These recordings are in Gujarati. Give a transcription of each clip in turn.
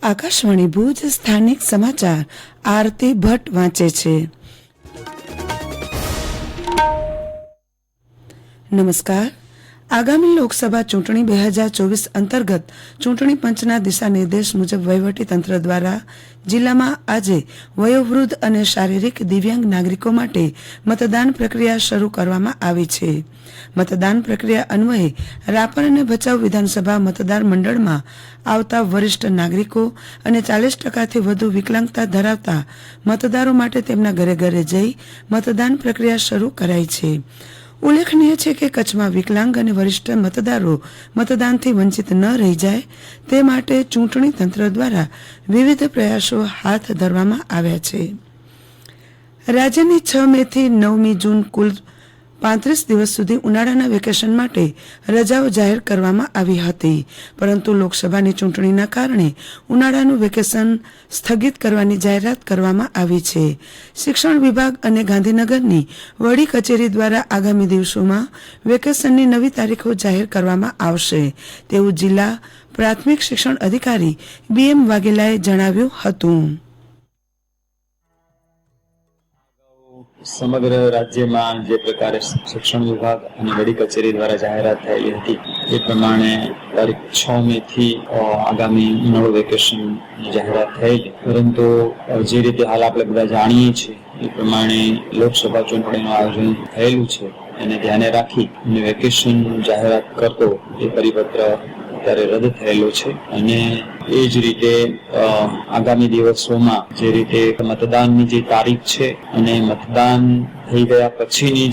આકાશવાણી ભુજ સ્થાનિક સમાચાર આરતી ભટ્ટ વાંચે છે। નમસ્કાર। આગામી લોકસભા ચૂંટણી 2024 અંતર્ગત ચૂંટણી પંચના દિશા નિર્દેશ મુજબ વહીવટી તંત્ર દ્વારા જિલ્લામાં આજે વયોવૃદ્ધ અને શારીરિક દિવ્યાંગ નાગરિકો માટે મતદાન પ્રક્રિયા શરૂ કરવામાં આવી છે। મતદાન પ્રક્રિયા અન્વયે રાપર અને ભચાઉ વિધાનસભા મતદાર મંડળમાં આવતા વરિષ્ઠ નાગરિકો અને 40%થી વધુ વિકલાંગતા ધરાવતા મતદારો માટે તેમના ઘરે ઘરે જઈ મતદાન પ્રક્રિયા શરૂ કરાઈ છે। ઉલ્લેખનીય છે કે કચ્છમાં વિકલાંગ અને વરિષ્ઠ મતદારો મતદાનથી વંચિત ન રહી જાય તે માટે ચૂંટણી તંત્ર દ્વારા વિવિધ પ્રયાસો હાથ ધરવામાં આવ્યા છે। રાજ્યની 6 મેથી 9મી જૂન કુલ 35 દિવસ સુધી ઉનાળાના વેકેશન માટે રજાઓ જાહેર કરવામાં આવી હતી, પરંતુ લોકસભાની ચૂંટણીના કારણે ઉનાળાનું વેકેશન સ્થગિત કરવાની જાહેરાત કરવામાં આવી છે। શિક્ષણ વિભાગ અને ગાંધીનગરની વડી કચેરી દ્વારા આગામી દિવસોમાં વેકેશનની નવી તારીખો જાહેર કરવામાં આવશે તેવું જિલ્લા પ્રાથમિક શિક્ષણ અધિકારી BM વાઘેલાએ જણાવ્યું હતું। સમગ્ર રાજ્યમાં જે પ્રકારે શિક્ષણ વિભાગ અને વડી કચેરી દ્વારા જાહેરાત થયેલી હતી એ પ્રમાણે તારીખ 6 મેથી આગામી ઉનાળુ વેકેશનની જાહેરાત થયેલી, પરંતુ જે રીતે હાલ આપણે બધા જાણીએ છીએ એ પ્રમાણે લોકસભા ચૂંટણીનું આયોજન થયેલું છે એને ધ્યાને રાખી અને વેકેશન જાહેરાત કરતો એ પરિપત્ર ત્યારે રદ થયેલો છે અને એ જ રીતે આગામી દિવસોમાં જે રીતે મતદાનની જે તારીખ છે અને મતદાન થઈ ગયા પછીની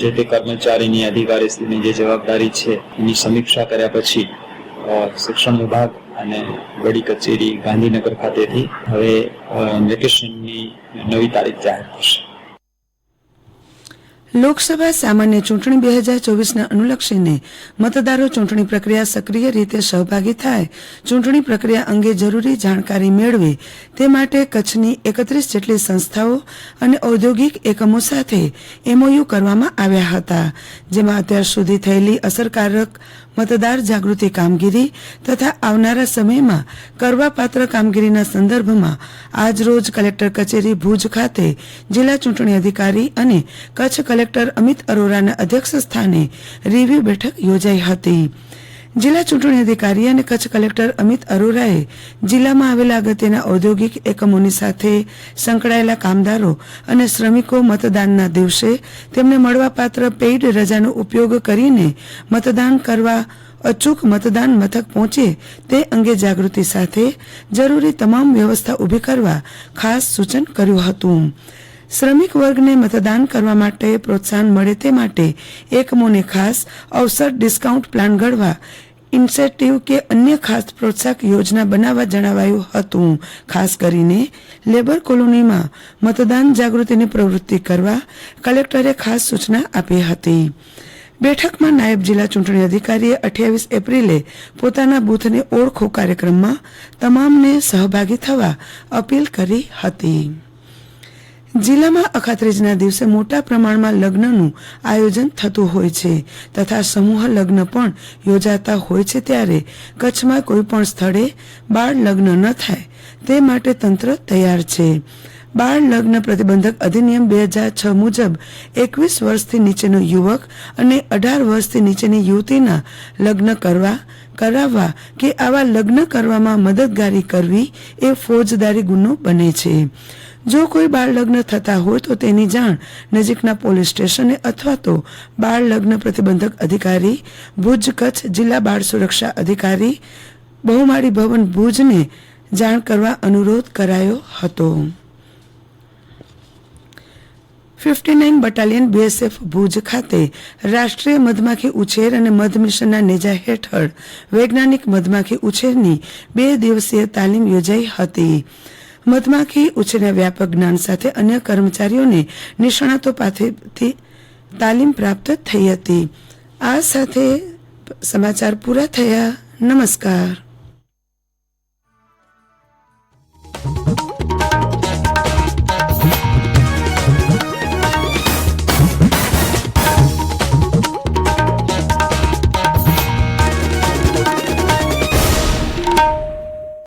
જે તે કર્મચારીની અધિકારીશ્રીની જે જવાબદારી છે એની સમીક્ષા કર્યા પછી શિક્ષણ વિભાગ અને વડી કચેરી ગાંધીનગર ખાતેથી હવે વેકેશનની નવી તારીખ જાહેર થશે। લોકસભા સામાન્ય ચૂંટણી 2024ને અનુલક્ષીને મતદારો ચૂંટણી પ્રક્રિયા સક્રિય રીતે સહભાગી થાય, ચૂંટણી પ્રક્રિયા અંગે જરૂરી જાણકારી મેળવે તે માટે કચ્છની 31 જેટલી સંસ્થાઓ અને ઔદ્યોગિક એકમો સાથે MOU કરવામાં આવ્યા હતા, જેમાં અત્યાર સુધી થયેલી અસરકારક મતદાર જાગૃતિ કામગીરી તથા આવનારા સમયમાં કરવાપાત્ર કામગીરીના સંદર્ભમાં આજરોજ કલેક્ટર કચેરી ભુજ ખાતે જિલ્લા ચૂંટણી અધિકારી અને કચ્છ કલેક્ટર અમિત અરોરાના અધ્યક્ષ સ્થાને રિવ્યુ બેઠક યોજાઈ હતી। જિલ્લા ચૂંટણી અધિકારી અને કચ્છ કલેક્ટર અમિત અરોરાએ જિલ્લામાં આવેલા અગત્યના ઔદ્યોગિક એકમોની સાથે સંકળાયેલા કામદારો અને શ્રમિકો મતદાનના દિવસે તેમને મળવાપાત્ર પેઇડ રજાનો ઉપયોગ કરીને મતદાન કરવા અચૂક મતદાન મથક પહોંચે તે અંગે જાગૃતિ સાથે જરૂરી તમામ વ્યવસ્થા ઊભી કરવા ખાસ સૂચન કર્યું હતું। શ્રમિક વર્ગને મતદાન કરવા માટે પ્રોત્સાહન મળે તે માટે એકમોને ખાસ અવસર ડિસ્કાઉન્ટ પ્લાન ઘડવા, ઇન્સેન્ટિવ કે અન્ય ખાસ પ્રોત્સાહક યોજના બનાવવા જણાવાયું હતું। ખાસ કરીને લેબર કોલોનીમાં મતદાન જાગૃતિની પ્રવૃત્તિ કરવા કલેક્ટરે ખાસ સૂચના આપી હતી। બેઠકમાં નાયબ જિલ્લા ચૂંટણી અધિકારીએ 28 એપ્રિલે પોતાના બૂથને ઓળખો કાર્યક્રમમાં તમામને સહભાગી થવા અપીલ કરી હતી। જિલ્લામાં અખાત્રીજના દિવસે મોટા પ્રમાણમાં લગ્નનું આયોજન થતું હોય છે તથા સમૂહ લગ્ન પણ યોજાતા હોય છે, ત્યારે કચ્છમાં કોઈ પણ સ્થળે બાળ લગ્ન ન થાય તે માટે તંત્ર તૈયાર છે। બાળ લગ્ન પ્રતિબંધક અધિનિયમ 2006 મુજબ 21 વર્ષથી નીચેનો યુવક અને 18 વર્ષથી નીચેની યુવતીના લગ્ન કરાવવા કે આવા લગ્ન કરવામાં મદદગારી કરવી એ ફોજદારી ગુનો બને છે। જો કોઈ બાળ લગ્ન થતા હોય તો તેની જાણ નજીકના પોલીસ સ્ટેશને અથવા તો બાળ લગ્ન પ્રતિબંધક અધિકારી ભુજ કચ્છ જિલ્લા બાળ સુરક્ષા અધિકારી બહુમાળી ભવન ભુજને જાણ કરવા અનુરોધ કરાયો હતો। 59 બટાલિયન BSF ભુજ ખાતે રાષ્ટ્રીય મધમાખી ઉછેર અને મધ મિશનના નેજા હેઠળ વૈજ્ઞાનિક મધમાખી ઉછેરની 2 દિવસીય તાલીમ યોજાઈ હતી। મધમાખી ઉછેરના વ્યાપક જ્ઞાન સાથે અન્ય કર્મચારીઓને નિષ્ણાતો પાસેથી તાલીમ પ્રાપ્ત થઈ હતી। આ સાથે સમાચાર પૂરા થયા। નમસ્કાર।